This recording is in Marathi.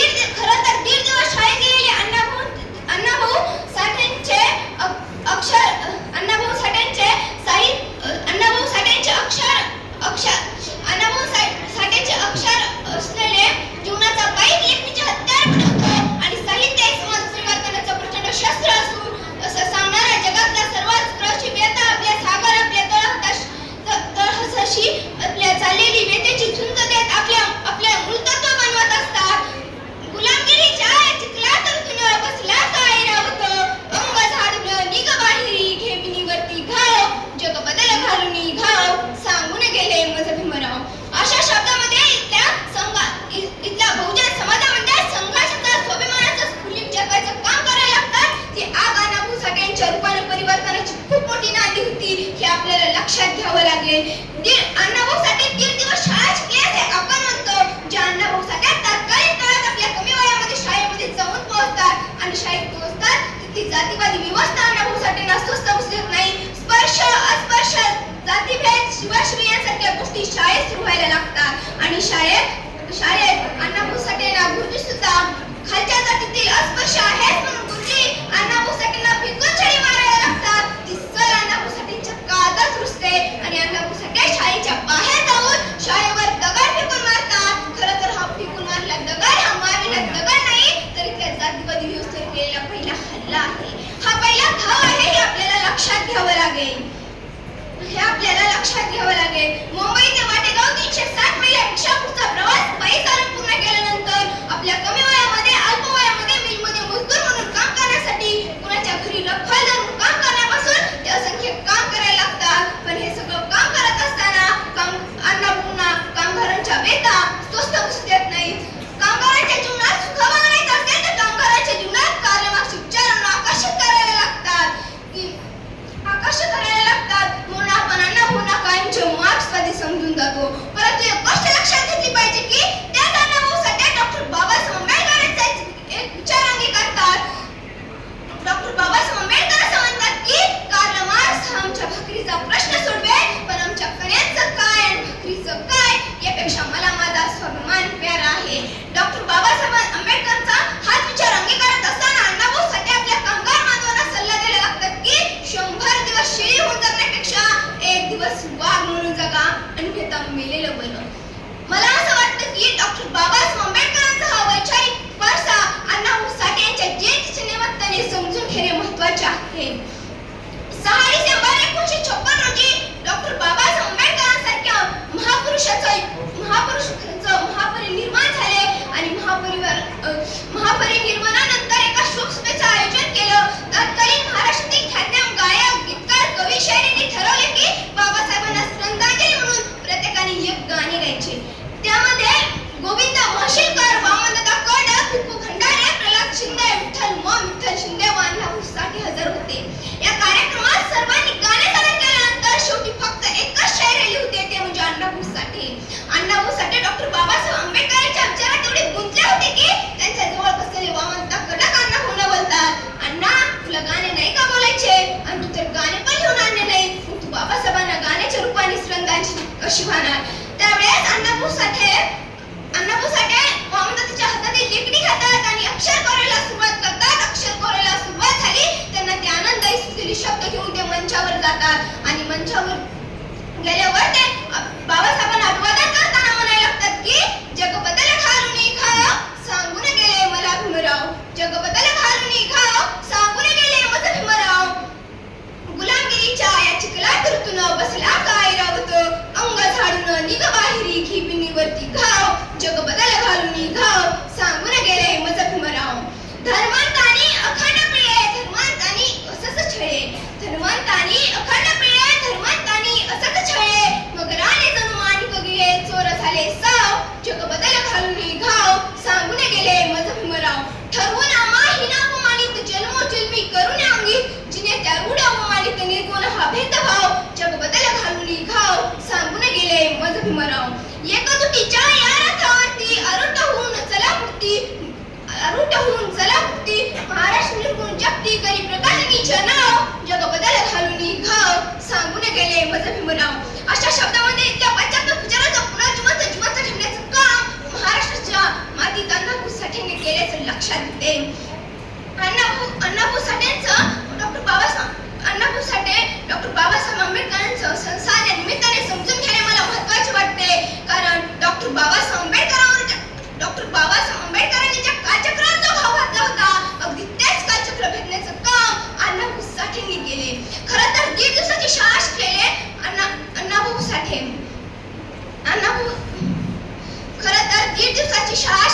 खरं तर दीड दिवस शाळेत गेलेले अण्णाभाऊ साठेंचे अक्षर अण्णाभाऊ साठेंचे असलेले जीवनाचा बाईक लेखणीचे हत्यार पण होतं आणि साहित्य एक समाज परिवर्तनाचं प्रचंड शस्त्र असून असं सांगणाऱ्या जगातला सर्वात प्रौढ व्यथा आपल्या सागर आपल्या तळहसाशी आपल्या चाललेली व्यथेची झुंज देत आपल्या मूलतत्व बनवत असतात. गुलामगिरीच्या चिखलात तुझ्या बसला काय रावत अंग झाडून निघ बाहेरी घेमिनीवरती घाव जग बदल घालून घाव सांगून गेले मज भीमराव. अशा शब्दामध्ये इथल्या बहुजन समाजामध्ये संघर्षाचा स्वाभिमानाचं स्फुल्लिंग जगाचं काम करायला लागतात. ती आग अण्णाभाऊ साठेंच्या रूपाने परिवर्तनाची खूप मोठी नांदी होती हे आपल्याला लक्षात घ्यावं लागेल. अण्णाभाऊ साठे दीड दिवस शाळा शिकले असे आपण म्हणतो. ज्या अण्णाभाऊ साठे तात्कालिक काळात आपल्या कमी वयामध्ये शाळेमध्ये जाऊन पोहोचतात आणि शाळेत पोहोचतात ती जातीवादी व्यवस्था अण्णाभाऊ साठेंना स्वस्त बसत नाही. स्पर्श अस्पर्श जातीभेद शिवाशिवी यांसारख्या गोष्टी शाळेत सुरू व्हायला लागतात आणि शाळेत अण्णाभाऊ साठेंना गुरुजी सुद्धा खालच्या जातीतील अस्पृश्य आहेत म्हणून गुरुजी अण्णाभाऊ साठेंना फेकून छडी मारायला लागतात. ती सल अण्णाभाऊ साठेंच्या काळातच रुजते आणि अण्णाभाऊ साठे शाळेच्या बाहेर जाऊन शाळेवर दगड फेकून मारतात. खरं तर हा फेकून मारला दगड हा मारलेला दगड नाही तर इथल्या जातीवादी व्यवस्थेवर केलेला पहिला हल्ला आहे. हा पहिला घाव आहे हे आपल्याला लक्षात घ्यावं लागेल. मुंबई ते वाटेगाव 360 मैलापेक्षा पुढचा प्रवास पायी चालून पूर्ण केल्यानंतर आपल्या कमी वयामध्ये अल्प वयामध्ये मिलमध्ये मजदूर म्हणून काम करण्यासाठी कुणाच्या घरी रखवाल धरून काम करण्यापासून ते असंख्य काम करायला लागतात. पण हे सगळं काम करत असताना अण्णाभाऊंना कामगारांच्या वेता स्वस्त बसू देत नाहीत. कामगारांच्या जीवनात सुखावा आणायचं असेल तर कामगारांच्या जीवनात कार्य मार्क्सचे विचारांना आकर्षित करायला लागतात. म्हणून आपण अण्णाभाऊंना कायमचे मार्क्सवादी समजून जातो. परंतु एक गोष्ट लक्षात घेतली पाहिजे की त्यात अण्णाभाऊ साठे डॉक्टर बाबासाहेब आंबेडकरांचा एक विचार अंगीकारतात. डॉक्टर बाबासाहेब आंबेडकर असं म्हणतात की कार्ल मार्क्स हा आमच्या भाकरीचा प्रश्न सोडवेल पण आमच्या कण्याचं काय आणि भाकरीचं काय यापेक्षा मला माझा स्वाभिमान प्यारा आहे. डॉक्टर बाबासाहेब आंबेडकरांचा हाच विचार अंगीकारत असताना अण्णाभाऊ साठे आपल्या कामगार बांधवांना सल्ला द्यायला लागतात की 100 दिवस शेळी होऊन जगण्यापेक्षा एक दिवस वाघ म्हणून जगा आणि घेता मेलेलं बरं. मला असं वाटतं की डॉक्टर बाबासाहेब आंबेडकरांचा हा वैचारिक वारसा अण्णाभाऊ साठे यांच्या जयंतीच्या निमित्ताने समजून घेणे महत्त्वाचे आहे. 6 डिसेंबर 1956 रोजी डॉक्टर बाबासाहेब आंबेडकरांसारख्या महापरिनिर्वाण झाले आणि महापरिनिर्वाणानंतर एका शोकसभेचं आयोजन केलं. तत्कालीन महाराष्ट्रातील ख्यातनाम गायक गीतकार कवी शायरांनी ठरवले की बाबासाहेबांना श्रद्धांजली म्हणून प्रत्येकाने एक गाणे गायचे. त्यामध्ये गोविंद महर्षीकर, वामनदादा कडक, भिक्खू खंडारे, प्रल्हाद शिंदे, विठ्ठल शिंदे व अण्णाभाऊ साठे हजर होते. या कार्यक्रमात सर्वांनी गाणे सादर केल्यानंतर शेवटी फक्त एकच शायर राहिली होते ते म्हणजे अण्णाभाऊ साठे. अण्णाभाऊ साठे डॉक्टर बाबासाहेब आंबेडकरांच्या विचारात एवढे गुंतले होते की त्यांच्या जवळ बसलेले वामनदादा कडक अण्णाभाऊंना बोलतात, अण्णा तुला गाणे नाही का बोलायचे आणि तू तर गाणे पण लिहून आणले नाही मग तू बाबासाहेबांना गाण्याच्या रूपाने श्रद्धांजली कशी वाहणार. त्यावेळेस अण्णाभाऊ साठे वामनदादाच्या हातातील लेखणी घेतात आणि अक्षर कोरायला सुरुवात करतात. अक्षर कोरायला सुरुवात झाली त्यांना ते आनंदायी सुचलेले शब्द घेऊन ते मंचावर जातात आणि मंचावर गेल्यावर ते बाबासाहेबांना अभिवादन करताना म्हणायला लागतात की जग बदल घालून घाव सांगून गेले मला भीमराव. जग बदल घालून घाव सांगून गेले मज भीमराव. गुलामगिरीच्या या चिखलात ऋतून बसला काय रावत अंग झाडून निघ बाहेरी घेमिनीवरती घाव जग बदल घालून घाव सांगून गेले मज भीमराव. धर्मांतानी अखंड प्रिय धर्मांतानी असच छळे धर्मांतानी अखंड प्रिय धर्मांतानी असच छळे मगराने जणू माणिक गिळे चोर झाले साव जग बदल घालून घाव सांगून गेले मज भीमराव. ठरवून आम्हा हिनापमानित जन्मोजन्मी करून अंगी जिने त्या रूढ अवमानित निर्गुण हा भेदभाव जग बदल घालून घाव सांगून गेले मज भीमराव. एकजुटीच्या या रथावरती आरूढ होऊन चला पुढती महाराष्ट्र निर्गुण जगती करी प्रकाशनीचे नाव जग बदल घालून घाव सांगून गेले मज भीमराव. अशा शब्दामध्ये त्या पाश्चात्य विचाराचा पुनर्जीवन ठेवण्याचं काम महाराष्ट्राच्या मातीत अण्णाभाऊ साठेंनी लक्षात येते. अण्णाभाऊ साठेंचं अण्णाभाऊ साठे डॉक्टर बाबासाहेब आंबेडकरांचं संसार या निमित्ताने समजून घेणे मला महत्त्वाचे वाटते. कारण डॉक्टर बाबासाहेब आंबेडकरांनी ज्या कालचक्रावर जो घाव घातला होता, अगदी तेच कालचक्र भेदण्याचं काम अण्णाभाऊ साठेंनी केले. खरं तर 1.5 दिवसाची शाळा शिकलेले अण्णाभाऊ साठे खरं तर 1.5 दिवसाची शाळा